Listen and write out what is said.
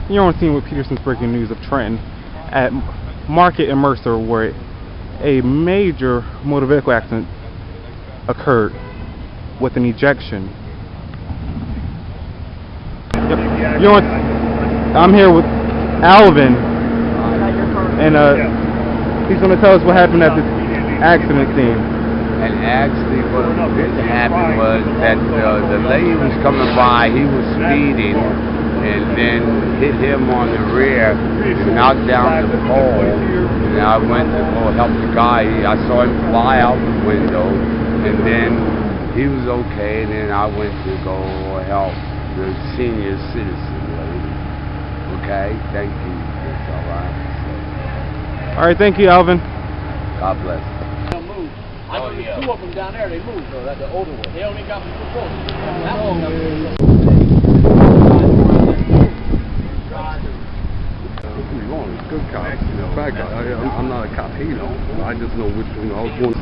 You're on scene with Peterson's breaking news of Trenton at Market and Mercer, where a major motor vehicle accident occurred with an ejection. Yep. I'm here with Alvin, and he's going to tell us what happened at this accident scene. And actually what happened was that the lady was coming by, he was speeding, and then hit him on the rear and knocked down the pole. And I went to go help the guy. I saw him fly out the window, and then he was okay, and then I went to go help the senior citizen lady. Okay, thank you. That's all right. All right, thank you, Alvin. God bless. I know there's two of them down there, they moved. No, that's the older one. They only got me before. Good cop. In fact, I'm not a cop, you know. I just know which, I was going